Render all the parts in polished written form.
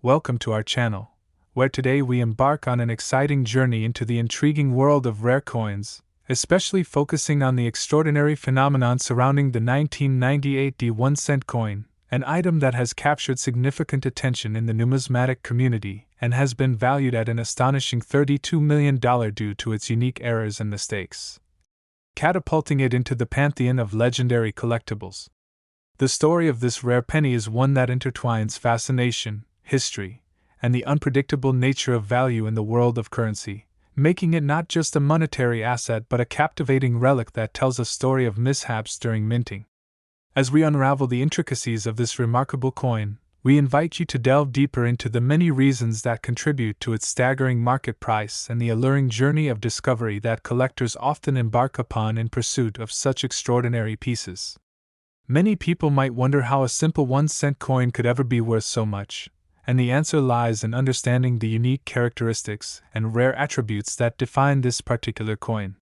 Welcome to our channel, where today we embark on an exciting journey into the intriguing world of rare coins, especially focusing on the extraordinary phenomenon surrounding the 1998 D1 cent coin, an item that has captured significant attention in the numismatic community and has been valued at an astonishing $32 million due to its unique errors and mistakes, catapulting it into the pantheon of legendary collectibles. The story of this rare penny is one that intertwines fascination, history, and the unpredictable nature of value in the world of currency, making it not just a monetary asset but a captivating relic that tells a story of mishaps during minting. As we unravel the intricacies of this remarkable coin, we invite you to delve deeper into the many reasons that contribute to its staggering market price and the alluring journey of discovery that collectors often embark upon in pursuit of such extraordinary pieces. Many people might wonder how a simple 1-cent coin could ever be worth so much, and the answer lies in understanding the unique characteristics and rare attributes that define this particular coin.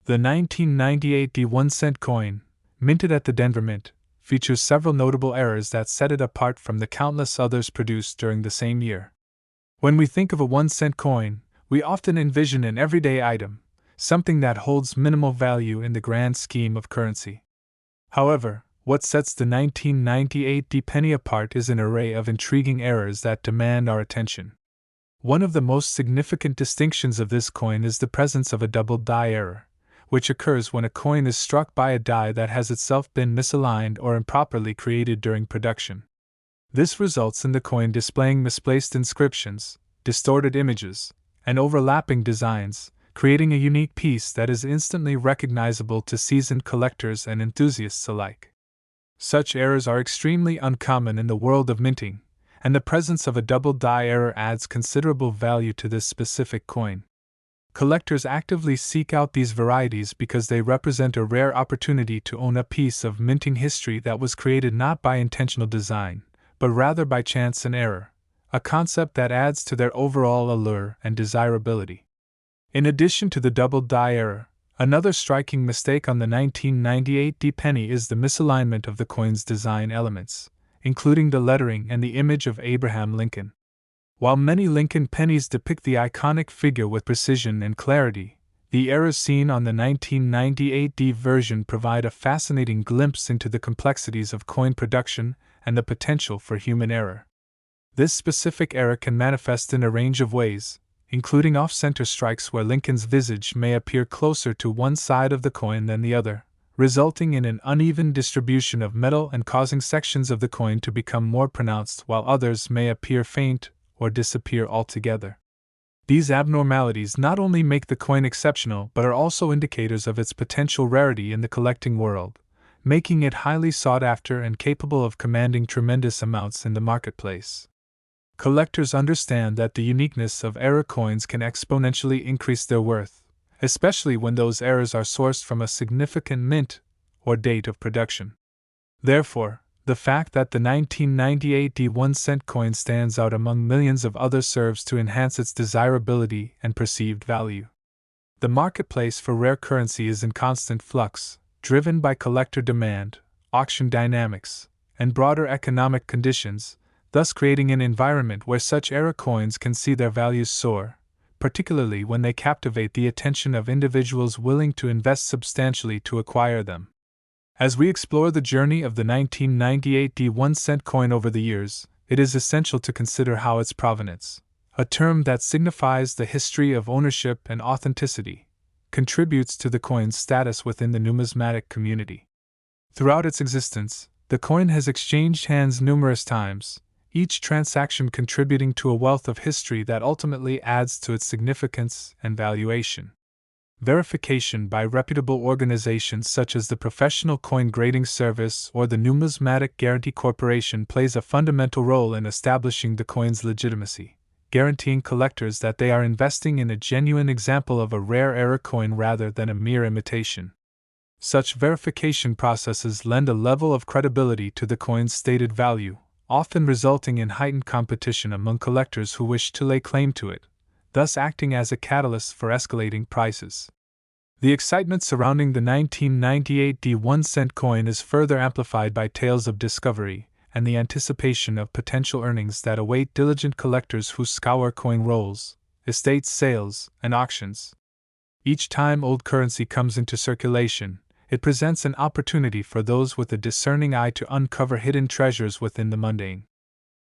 The 1998 D1 cent coin, minted at the Denver Mint, features several notable errors that set it apart from the countless others produced during the same year. When we think of a 1-cent coin, we often envision an everyday item, something that holds minimal value in the grand scheme of currency. However, what sets the 1998 D-penny apart is an array of intriguing errors that demand our attention. One of the most significant distinctions of this coin is the presence of a double die error, which occurs when a coin is struck by a die that has itself been misaligned or improperly created during production. This results in the coin displaying misplaced inscriptions, distorted images, and overlapping designs, creating a unique piece that is instantly recognizable to seasoned collectors and enthusiasts alike. Such errors are extremely uncommon in the world of minting, and the presence of a double die error adds considerable value to this specific coin. Collectors actively seek out these varieties because they represent a rare opportunity to own a piece of minting history that was created not by intentional design, but rather by chance and error, a concept that adds to their overall allure and desirability. In addition to the double die error, another striking mistake on the 1998 D-penny is the misalignment of the coin's design elements, including the lettering and the image of Abraham Lincoln. While many Lincoln pennies depict the iconic figure with precision and clarity, the errors seen on the 1998 D version provide a fascinating glimpse into the complexities of coin production and the potential for human error. This specific error can manifest in a range of ways, including off-center strikes where Lincoln's visage may appear closer to one side of the coin than the other, resulting in an uneven distribution of metal and causing sections of the coin to become more pronounced while others may appear faint or disappear altogether. These abnormalities not only make the coin exceptional but are also indicators of its potential rarity in the collecting world, making it highly sought after and capable of commanding tremendous amounts in the marketplace. Collectors understand that the uniqueness of error coins can exponentially increase their worth, especially when those errors are sourced from a significant mint or date of production. Therefore, the fact that the 1998 D1 cent coin stands out among millions of others serves to enhance its desirability and perceived value. The marketplace for rare currency is in constant flux, driven by collector demand, auction dynamics, and broader economic conditions, thus creating an environment where such error coins can see their values soar, particularly when they captivate the attention of individuals willing to invest substantially to acquire them. As we explore the journey of the 1998 D1 cent coin over the years, it is essential to consider how its provenance, a term that signifies the history of ownership and authenticity, contributes to the coin's status within the numismatic community. Throughout its existence, the coin has exchanged hands numerous times, each transaction contributing to a wealth of history that ultimately adds to its significance and valuation. Verification by reputable organizations such as the Professional Coin Grading Service or the Numismatic Guarantee Corporation plays a fundamental role in establishing the coin's legitimacy, guaranteeing collectors that they are investing in a genuine example of a rare error coin rather than a mere imitation. Such verification processes lend a level of credibility to the coin's stated value, often resulting in heightened competition among collectors who wish to lay claim to it, thus acting as a catalyst for escalating prices. The excitement surrounding the 1998 D1 cent coin is further amplified by tales of discovery and the anticipation of potential earnings that await diligent collectors who scour coin rolls, estate sales, and auctions. Each time old currency comes into circulation, it presents an opportunity for those with a discerning eye to uncover hidden treasures within the mundane.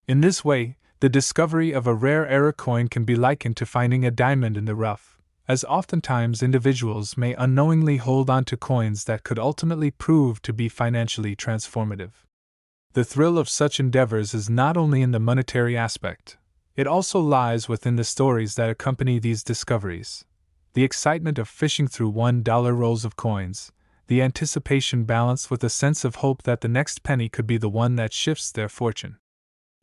In this way, the discovery of a rare era coin can be likened to finding a diamond in the rough, as oftentimes individuals may unknowingly hold on to coins that could ultimately prove to be financially transformative. The thrill of such endeavors is not only in the monetary aspect, it also lies within the stories that accompany these discoveries. The excitement of fishing through $1 rolls of coins, the anticipation balanced with a sense of hope that the next penny could be the one that shifts their fortune.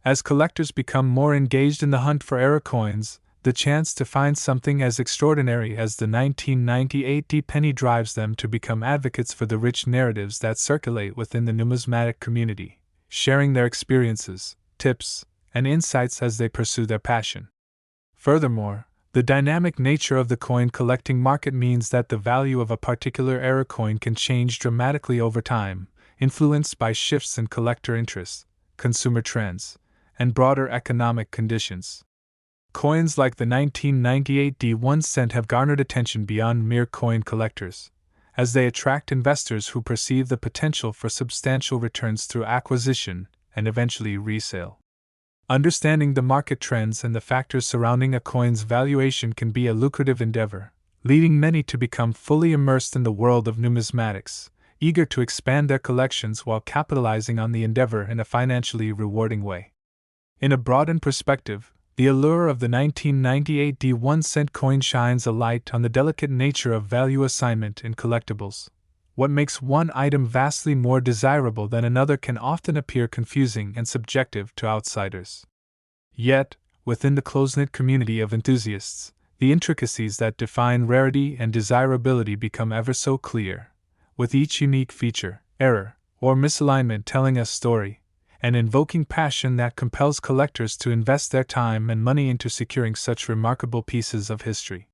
As collectors become more engaged in the hunt for era coins, the chance to find something as extraordinary as the 1998 penny drives them to become advocates for the rich narratives that circulate within the numismatic community, sharing their experiences, tips, and insights as they pursue their passion. Furthermore, the dynamic nature of the coin collecting market means that the value of a particular era coin can change dramatically over time, influenced by shifts in collector interests, consumer trends, and broader economic conditions. Coins like the 1998 1 cent have garnered attention beyond mere coin collectors, as they attract investors who perceive the potential for substantial returns through acquisition and eventually resale. Understanding the market trends and the factors surrounding a coin's valuation can be a lucrative endeavor, leading many to become fully immersed in the world of numismatics, eager to expand their collections while capitalizing on the endeavor in a financially rewarding way. In a broadened perspective, the allure of the 1998 1 cent coin shines a light on the delicate nature of value assignment in collectibles. What makes one item vastly more desirable than another can often appear confusing and subjective to outsiders. Yet, within the close-knit community of enthusiasts, the intricacies that define rarity and desirability become ever so clear, with each unique feature, error, or misalignment telling a story, and invoking passion that compels collectors to invest their time and money into securing such remarkable pieces of history.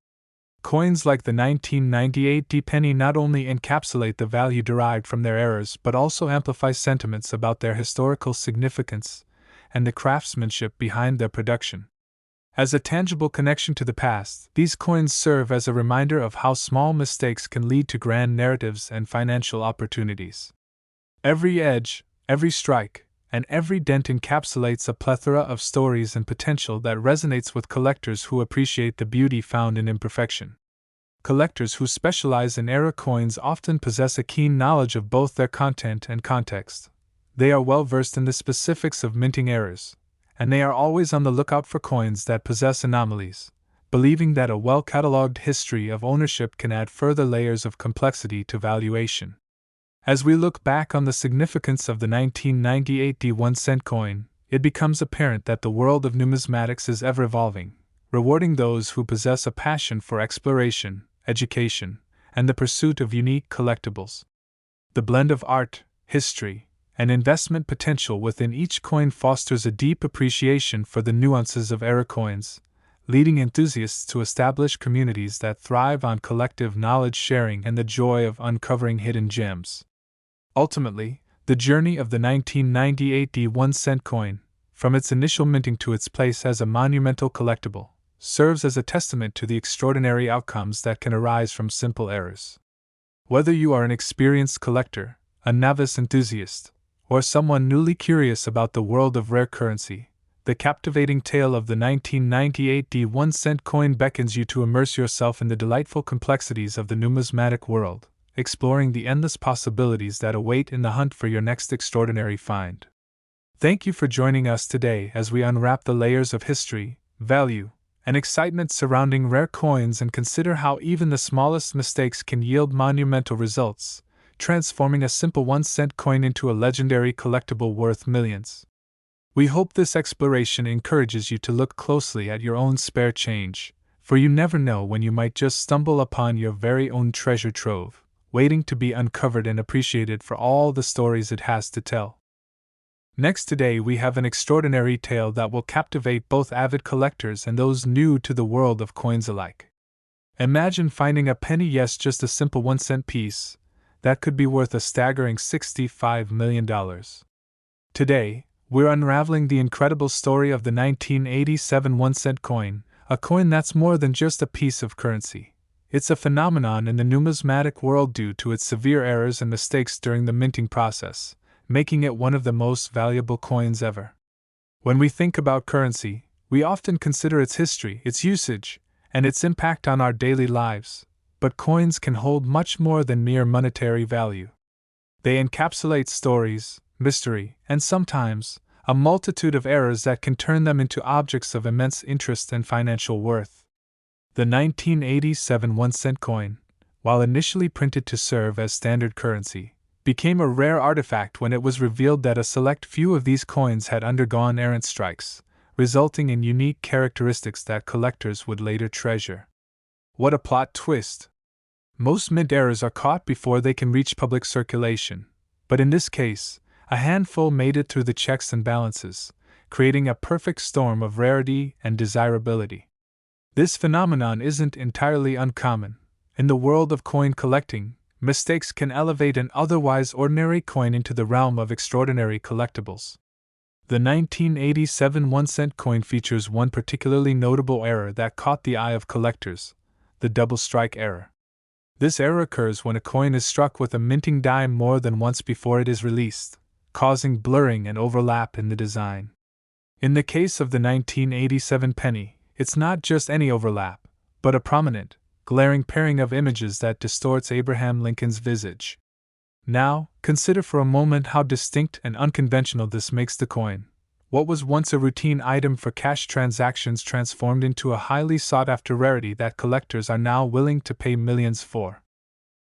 Coins like the 1998 penny not only encapsulate the value derived from their errors but also amplify sentiments about their historical significance and the craftsmanship behind their production. As a tangible connection to the past, these coins serve as a reminder of how small mistakes can lead to grand narratives and financial opportunities. Every edge, every strike, and every dent encapsulates a plethora of stories and potential that resonates with collectors who appreciate the beauty found in imperfection. Collectors who specialize in era coins often possess a keen knowledge of both their content and context. They are well versed in the specifics of minting errors, and they are always on the lookout for coins that possess anomalies, believing that a well-catalogued history of ownership can add further layers of complexity to valuation. As we look back on the significance of the 1998 1 cent coin, it becomes apparent that the world of numismatics is ever evolving, rewarding those who possess a passion for exploration, education, and the pursuit of unique collectibles. The blend of art, history, and investment potential within each coin fosters a deep appreciation for the nuances of era coins, leading enthusiasts to establish communities that thrive on collective knowledge sharing and the joy of uncovering hidden gems. Ultimately, the journey of the 1998 1 cent coin, from its initial minting to its place as a monumental collectible, serves as a testament to the extraordinary outcomes that can arise from simple errors. Whether you are an experienced collector, a novice enthusiast, or someone newly curious about the world of rare currency, the captivating tale of the 1998 1 cent coin beckons you to immerse yourself in the delightful complexities of the numismatic world, exploring the endless possibilities that await in the hunt for your next extraordinary find. Thank you for joining us today as we unwrap the layers of history, value, and excitement surrounding rare coins and consider how even the smallest mistakes can yield monumental results, transforming a simple 1 cent coin into a legendary collectible worth millions. We hope this exploration encourages you to look closely at your own spare change, for you never know when you might just stumble upon your very own treasure trove, waiting to be uncovered and appreciated for all the stories it has to tell. Next today we have an extraordinary tale that will captivate both avid collectors and those new to the world of coins alike. Imagine finding a penny, yes, just a simple 1 cent piece, that could be worth a staggering $65 million. Today, we're unraveling the incredible story of the 1987 1-cent coin, a coin that's more than just a piece of currency. It's a phenomenon in the numismatic world due to its severe errors and mistakes during the minting process, making it one of the most valuable coins ever. When we think about currency, we often consider its history, its usage, and its impact on our daily lives, but coins can hold much more than mere monetary value. They encapsulate stories, mystery, and sometimes a multitude of errors that can turn them into objects of immense interest and financial worth. The 1987 1-cent coin, while initially printed to serve as standard currency, became a rare artifact when it was revealed that a select few of these coins had undergone errant strikes, resulting in unique characteristics that collectors would later treasure. What a plot twist! Most mint errors are caught before they can reach public circulation, but in this case, a handful made it through the checks and balances, creating a perfect storm of rarity and desirability. This phenomenon isn't entirely uncommon. In the world of coin collecting, mistakes can elevate an otherwise ordinary coin into the realm of extraordinary collectibles. The 1987 1-cent coin features one particularly notable error that caught the eye of collectors: the double strike error. This error occurs when a coin is struck with a minting die more than once before it is released, causing blurring and overlap in the design. In the case of the 1987 penny, it's not just any overlap, but a prominent, glaring pairing of images that distorts Abraham Lincoln's visage. Now, consider for a moment how distinct and unconventional this makes the coin. What was once a routine item for cash transactions transformed into a highly sought-after rarity that collectors are now willing to pay millions for.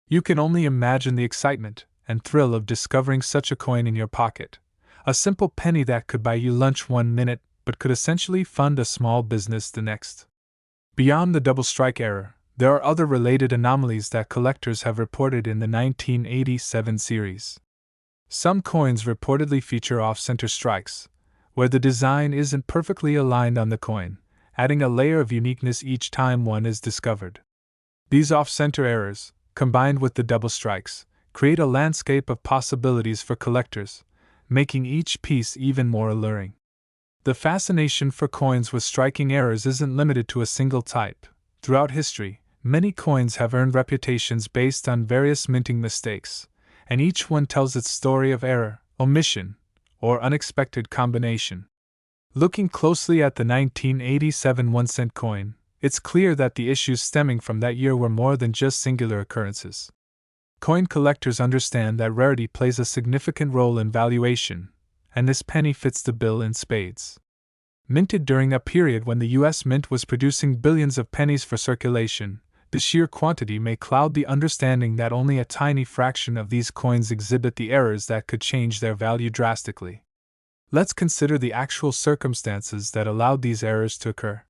You can only imagine the excitement and thrill of discovering such a coin in your pocket. A simple penny that could buy you lunch 1 minute, but could essentially fund a small business the next. Beyond the double strike error, there are other related anomalies that collectors have reported in the 1987 series. Some coins reportedly feature off-center strikes, where the design isn't perfectly aligned on the coin, adding a layer of uniqueness each time one is discovered. These off-center errors, combined with the double strikes, create a landscape of possibilities for collectors, making each piece even more alluring. The fascination for coins with striking errors isn't limited to a single type. Throughout history, many coins have earned reputations based on various minting mistakes, and each one tells its story of error, omission, or unexpected combination. Looking closely at the 1987 1-cent coin, it's clear that the issues stemming from that year were more than just singular occurrences. Coin collectors understand that rarity plays a significant role in valuation, and this penny fits the bill in spades. Minted during a period when the U.S. Mint was producing billions of pennies for circulation, the sheer quantity may cloud the understanding that only a tiny fraction of these coins exhibit the errors that could change their value drastically. Let's consider the actual circumstances that allowed these errors to occur.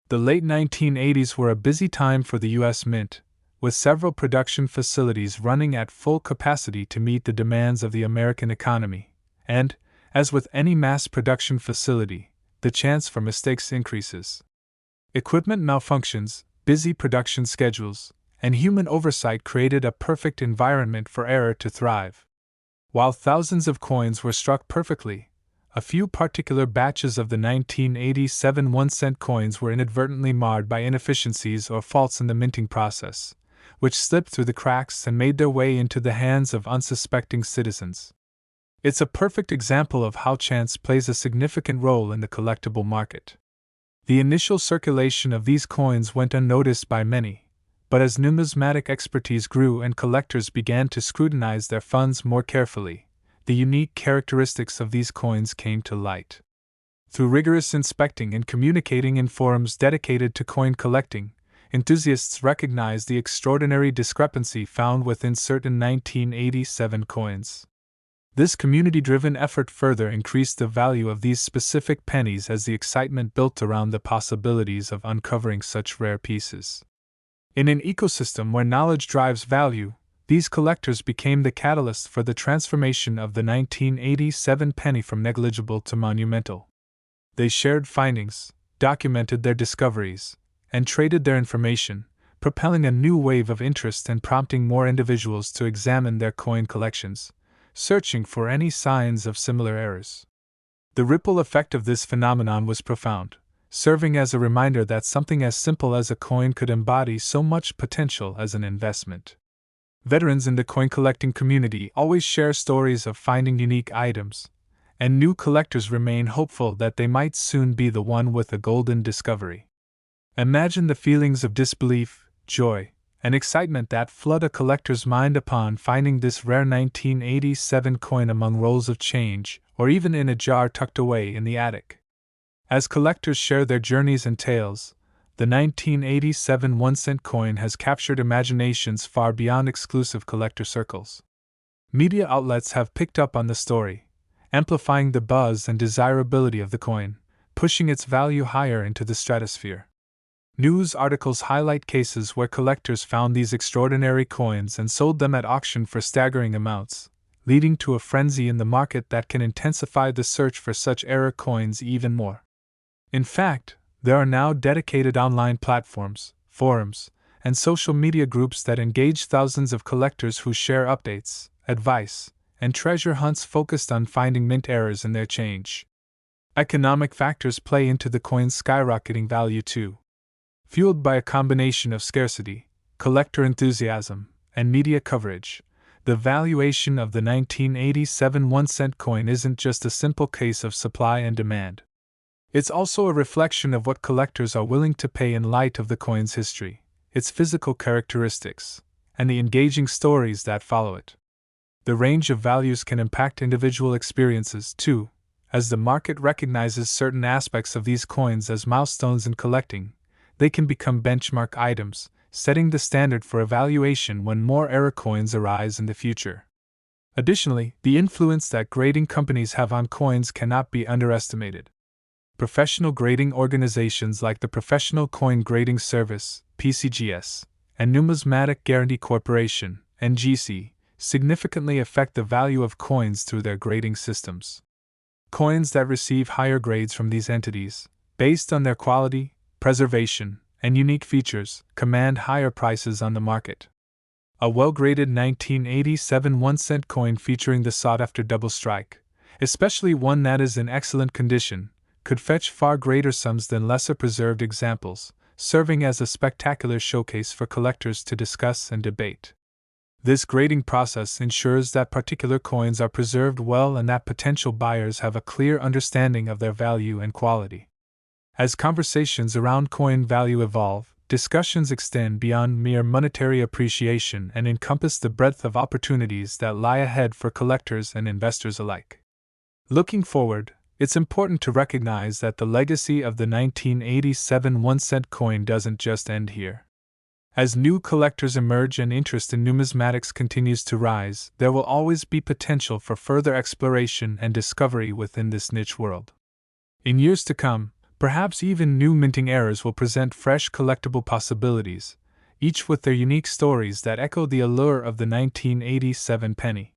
The late 1980s were a busy time for the U.S. Mint, with several production facilities running at full capacity to meet the demands of the American economy, and, as with any mass production facility, the chance for mistakes increases. Equipment malfunctions, busy production schedules, and human oversight created a perfect environment for error to thrive. While thousands of coins were struck perfectly, a few particular batches of the 1987 1-cent coins were inadvertently marred by inefficiencies or faults in the minting process, which slipped through the cracks and made their way into the hands of unsuspecting citizens. It's a perfect example of how chance plays a significant role in the collectible market. The initial circulation of these coins went unnoticed by many, but as numismatic expertise grew and collectors began to scrutinize their funds more carefully, the unique characteristics of these coins came to light. Through rigorous inspecting and communicating in forums dedicated to coin collecting, enthusiasts recognized the extraordinary discrepancy found within certain 1987 coins. This community-driven effort further increased the value of these specific pennies as the excitement built around the possibilities of uncovering such rare pieces. In an ecosystem where knowledge drives value, these collectors became the catalyst for the transformation of the 1987 penny from negligible to monumental. They shared findings, documented their discoveries, and traded their information, propelling a new wave of interest and prompting more individuals to examine their coin collections, searching for any signs of similar errors. The ripple effect of this phenomenon was profound, serving as a reminder that something as simple as a coin could embody so much potential as an investment. Veterans in the coin collecting community always share stories of finding unique items, and new collectors remain hopeful that they might soon be the one with a golden discovery. Imagine the feelings of disbelief, joy, and excitement that flood a collector's mind upon finding this rare 1987 coin among rolls of change, or even in a jar tucked away in the attic. As collectors share their journeys and tales, the 1987 1-cent coin has captured imaginations far beyond exclusive collector circles. Media outlets have picked up on the story, amplifying the buzz and desirability of the coin, pushing its value higher into the stratosphere. News articles highlight cases where collectors found these extraordinary coins and sold them at auction for staggering amounts, leading to a frenzy in the market that can intensify the search for such rare coins even more. In fact, there are now dedicated online platforms, forums, and social media groups that engage thousands of collectors who share updates, advice, and treasure hunts focused on finding mint errors in their change. Economic factors play into the coin's skyrocketing value too. Fueled by a combination of scarcity, collector enthusiasm, and media coverage, the valuation of the 1987 1-cent coin isn't just a simple case of supply and demand. It's also a reflection of what collectors are willing to pay in light of the coin's history, its physical characteristics, and the engaging stories that follow it. The range of values can impact individual experiences too, as the market recognizes certain aspects of these coins as milestones in collecting. They can become benchmark items, setting the standard for evaluation when more rare coins arise in the future. Additionally, the influence that grading companies have on coins cannot be underestimated. Professional grading organizations like the Professional Coin Grading Service, PCGS, and Numismatic Guarantee Corporation, NGC, significantly affect the value of coins through their grading systems. Coins that receive higher grades from these entities, based on their quality, preservation, and unique features, command higher prices on the market. A well-graded 1987 1-cent coin featuring the sought-after double strike, especially one that is in excellent condition, could fetch far greater sums than lesser preserved examples, serving as a spectacular showcase for collectors to discuss and debate. This grading process ensures that particular coins are preserved well and that potential buyers have a clear understanding of their value and quality. As conversations around coin value evolve, discussions extend beyond mere monetary appreciation and encompass the breadth of opportunities that lie ahead for collectors and investors alike. Looking forward, it's important to recognize that the legacy of the 1987 1-cent coin doesn't just end here. As new collectors emerge and interest in numismatics continues to rise, there will always be potential for further exploration and discovery within this niche world. In years to come, perhaps even new minting eras will present fresh collectible possibilities, each with their unique stories that echo the allure of the 1987 penny.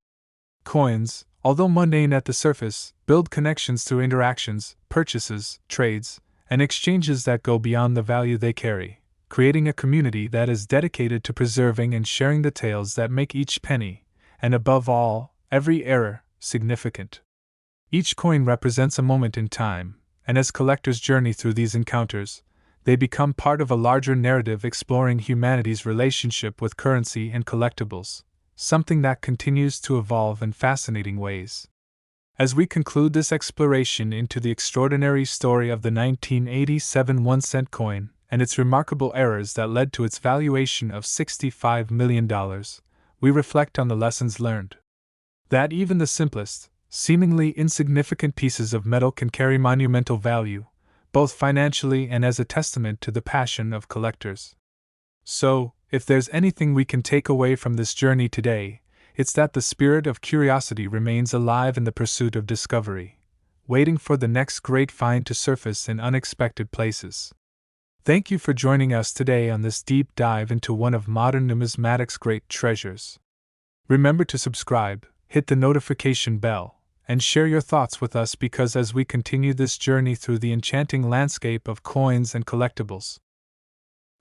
Coins, although mundane at the surface, build connections through interactions, purchases, trades, and exchanges that go beyond the value they carry, creating a community that is dedicated to preserving and sharing the tales that make each penny, and above all, every error, significant. Each coin represents a moment in time, and as collectors journey through these encounters, they become part of a larger narrative exploring humanity's relationship with currency and collectibles, something that continues to evolve in fascinating ways. As we conclude this exploration into the extraordinary story of the 1987 1-cent coin and its remarkable errors that led to its valuation of $65 million, we reflect on the lessons learned. That even the simplest, seemingly insignificant pieces of metal can carry monumental value, both financially and as a testament to the passion of collectors. So, if there's anything we can take away from this journey today, it's that the spirit of curiosity remains alive in the pursuit of discovery, waiting for the next great find to surface in unexpected places. Thank you for joining us today on this deep dive into one of modern numismatics' great treasures. Remember to subscribe, hit the notification bell, and share your thoughts with us because as we continue this journey through the enchanting landscape of coins and collectibles.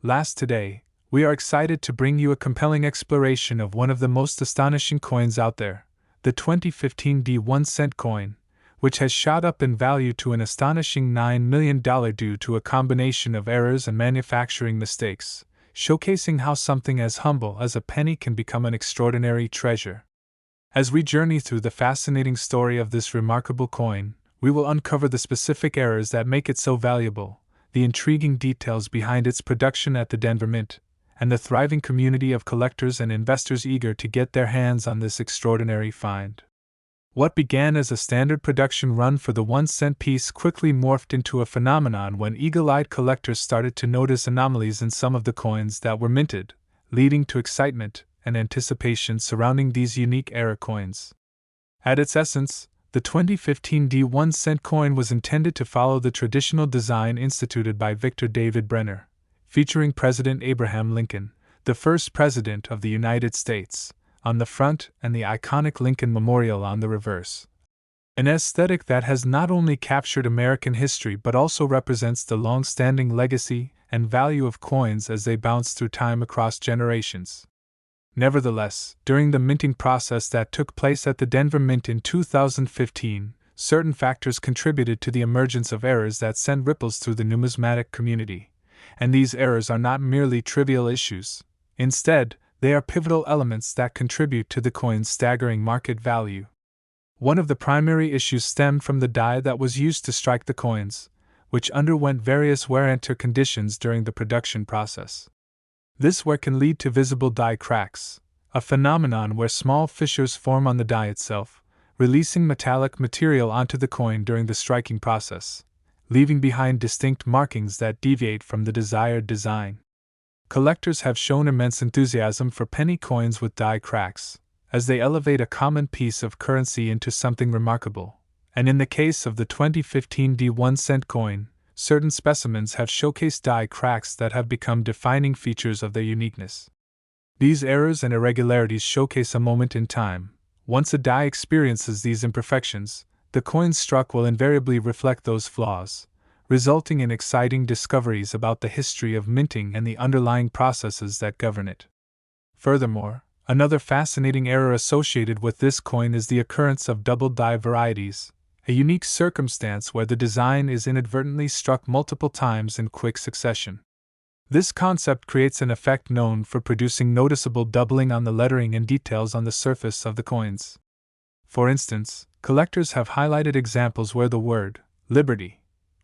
Last today, we are excited to bring you a compelling exploration of one of the most astonishing coins out there, the 2015 1-cent coin, which has shot up in value to an astonishing $9 million due to a combination of errors and manufacturing mistakes, showcasing how something as humble as a penny can become an extraordinary treasure. As we journey through the fascinating story of this remarkable coin, we will uncover the specific errors that make it so valuable, the intriguing details behind its production at the Denver Mint, and the thriving community of collectors and investors eager to get their hands on this extraordinary find. What began as a standard production run for the 1-cent piece quickly morphed into a phenomenon when eagle-eyed collectors started to notice anomalies in some of the coins that were minted, leading to excitement and anticipation surrounding these unique era coins. At its essence, the 2015 1-cent coin was intended to follow the traditional design instituted by Victor David Brenner, featuring President Abraham Lincoln, the first president of the United States, on the front and the iconic Lincoln Memorial on the reverse. An aesthetic that has not only captured American history but also represents the long-standing legacy and value of coins as they bounce through time across generations. Nevertheless, during the minting process that took place at the Denver Mint in 2015, certain factors contributed to the emergence of errors that sent ripples through the numismatic community. And these errors are not merely trivial issues. Instead, they are pivotal elements that contribute to the coin's staggering market value. One of the primary issues stemmed from the die that was used to strike the coins, which underwent various wear-and-tear conditions during the production process. This wear can lead to visible die cracks, a phenomenon where small fissures form on the die itself, releasing metallic material onto the coin during the striking process, leaving behind distinct markings that deviate from the desired design. Collectors have shown immense enthusiasm for penny coins with die cracks, as they elevate a common piece of currency into something remarkable, and in the case of the 2015 1-cent coin, certain specimens have showcased die cracks that have become defining features of their uniqueness. These errors and irregularities showcase a moment in time. Once a die experiences these imperfections, the coin struck will invariably reflect those flaws, resulting in exciting discoveries about the history of minting and the underlying processes that govern it. Furthermore, another fascinating error associated with this coin is the occurrence of double die varieties, a unique circumstance where the design is inadvertently struck multiple times in quick succession. This concept creates an effect known for producing noticeable doubling on the lettering and details on the surface of the coins. For instance, collectors have highlighted examples where the word Liberty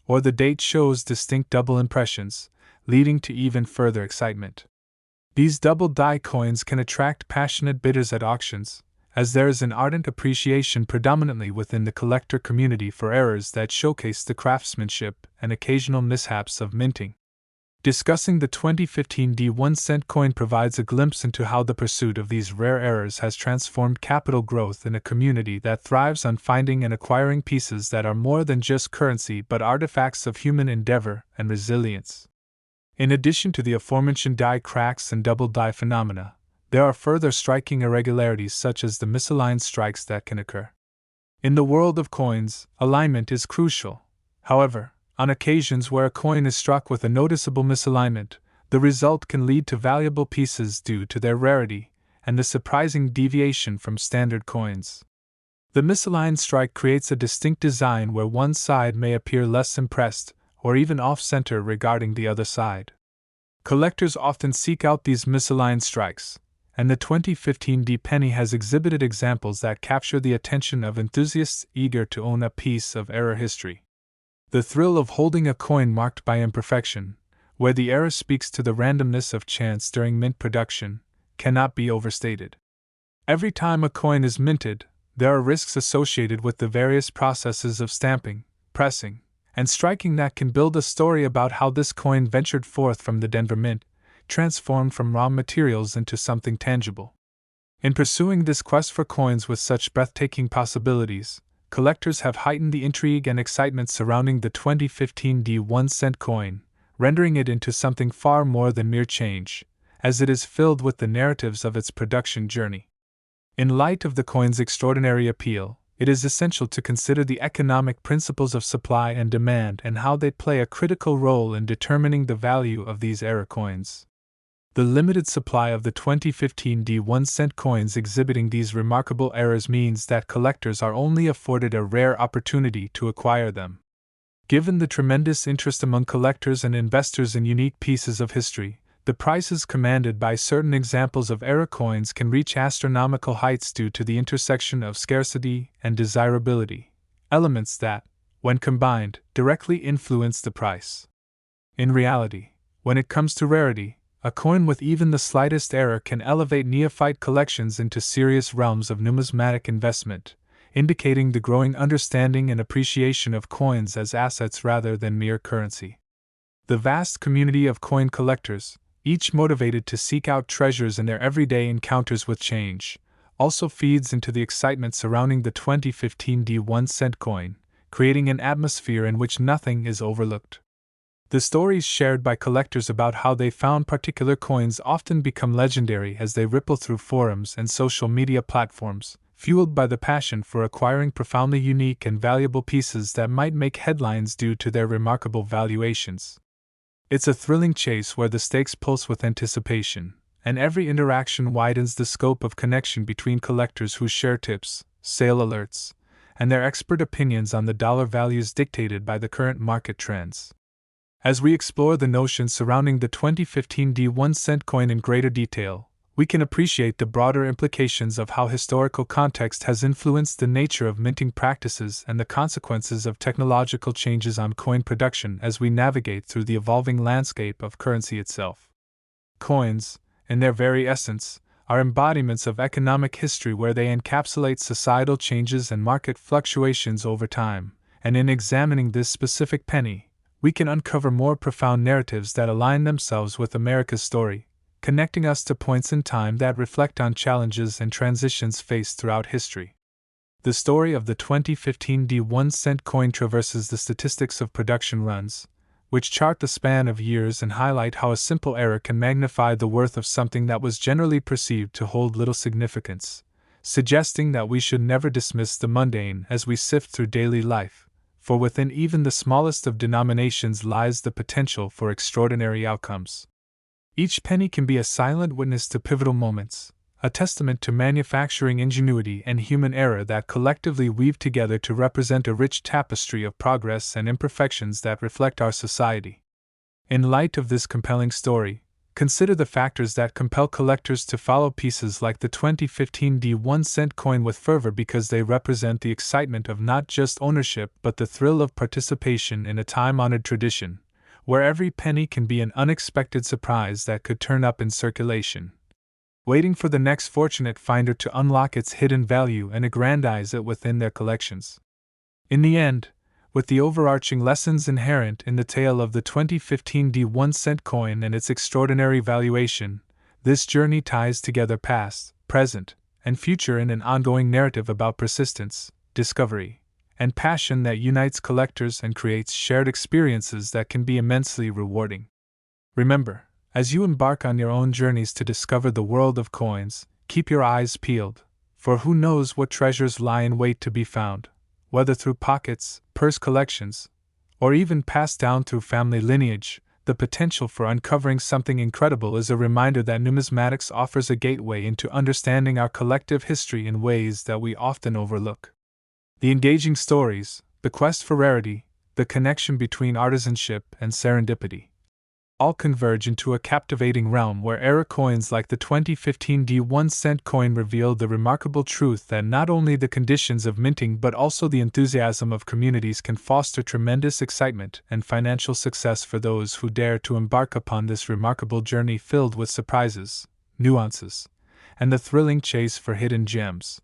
or the date shows distinct double impressions, leading to even further excitement. These double die coins can attract passionate bidders at auctions, as there is an ardent appreciation predominantly within the collector community for errors that showcase the craftsmanship and occasional mishaps of minting. Discussing the 2015 1-cent coin provides a glimpse into how the pursuit of these rare errors has transformed capital growth in a community that thrives on finding and acquiring pieces that are more than just currency but artifacts of human endeavor and resilience. In addition to the aforementioned die cracks and double die phenomena, there are further striking irregularities such as the misaligned strikes that can occur. In the world of coins, alignment is crucial. However, on occasions where a coin is struck with a noticeable misalignment, the result can lead to valuable pieces due to their rarity and the surprising deviation from standard coins. The misaligned strike creates a distinct design where one side may appear less impressed or even off-center regarding the other side. Collectors often seek out these misaligned strikes, and the 2015 penny has exhibited examples that capture the attention of enthusiasts eager to own a piece of error history. The thrill of holding a coin marked by imperfection, where the error speaks to the randomness of chance during mint production, cannot be overstated. Every time a coin is minted, there are risks associated with the various processes of stamping, pressing, and striking that can build a story about how this coin ventured forth from the Denver Mint, transformed from raw materials into something tangible. In pursuing this quest for coins with such breathtaking possibilities, collectors have heightened the intrigue and excitement surrounding the 2015 1-cent coin, rendering it into something far more than mere change, as it is filled with the narratives of its production journey. In light of the coin's extraordinary appeal, it is essential to consider the economic principles of supply and demand and how they play a critical role in determining the value of these era coins. The limited supply of the 2015 D1 cent coins exhibiting these remarkable errors means that collectors are only afforded a rare opportunity to acquire them. Given the tremendous interest among collectors and investors in unique pieces of history, the prices commanded by certain examples of error coins can reach astronomical heights due to the intersection of scarcity and desirability, elements that, when combined, directly influence the price. In reality, when it comes to rarity, a coin with even the slightest error can elevate neophyte collections into serious realms of numismatic investment, indicating the growing understanding and appreciation of coins as assets rather than mere currency. The vast community of coin collectors, each motivated to seek out treasures in their everyday encounters with change, also feeds into the excitement surrounding the 2015 D1 cent coin, creating an atmosphere in which nothing is overlooked. The stories shared by collectors about how they found particular coins often become legendary as they ripple through forums and social media platforms, fueled by the passion for acquiring profoundly unique and valuable pieces that might make headlines due to their remarkable valuations. It's a thrilling chase where the stakes pulse with anticipation, and every interaction widens the scope of connection between collectors who share tips, sale alerts, and their expert opinions on the dollar values dictated by the current market trends. As we explore the notions surrounding the 2015 D1 cent coin in greater detail, we can appreciate the broader implications of how historical context has influenced the nature of minting practices and the consequences of technological changes on coin production as we navigate through the evolving landscape of currency itself. Coins, in their very essence, are embodiments of economic history where they encapsulate societal changes and market fluctuations over time, and in examining this specific penny, we can uncover more profound narratives that align themselves with America's story, connecting us to points in time that reflect on challenges and transitions faced throughout history. The story of the 2015 D1 cent coin traverses the statistics of production runs, which chart the span of years and highlight how a simple error can magnify the worth of something that was generally perceived to hold little significance, suggesting that we should never dismiss the mundane as we sift through daily life, for within even the smallest of denominations lies the potential for extraordinary outcomes. Each penny can be a silent witness to pivotal moments, a testament to manufacturing ingenuity and human error that collectively weave together to represent a rich tapestry of progress and imperfections that reflect our society. In light of this compelling story, consider the factors that compel collectors to follow pieces like the 2015 D1 cent coin with fervor because they represent the excitement of not just ownership but the thrill of participation in a time-honored tradition, where every penny can be an unexpected surprise that could turn up in circulation, waiting for the next fortunate finder to unlock its hidden value and aggrandize it within their collections. In the end, with the overarching lessons inherent in the tale of the 2015 D1 cent coin and its extraordinary valuation, this journey ties together past, present, and future in an ongoing narrative about persistence, discovery, and passion that unites collectors and creates shared experiences that can be immensely rewarding. Remember, as you embark on your own journeys to discover the world of coins, keep your eyes peeled, for who knows what treasures lie in wait to be found, whether through pockets, purse collections, or even passed down through family lineage. The potential for uncovering something incredible is a reminder that numismatics offers a gateway into understanding our collective history in ways that we often overlook. The engaging stories, the quest for rarity, the connection between artisanship and serendipity, all converge into a captivating realm where error coins like the 2015 D1 cent coin reveal the remarkable truth that not only the conditions of minting but also the enthusiasm of communities can foster tremendous excitement and financial success for those who dare to embark upon this remarkable journey filled with surprises, nuances, and the thrilling chase for hidden gems.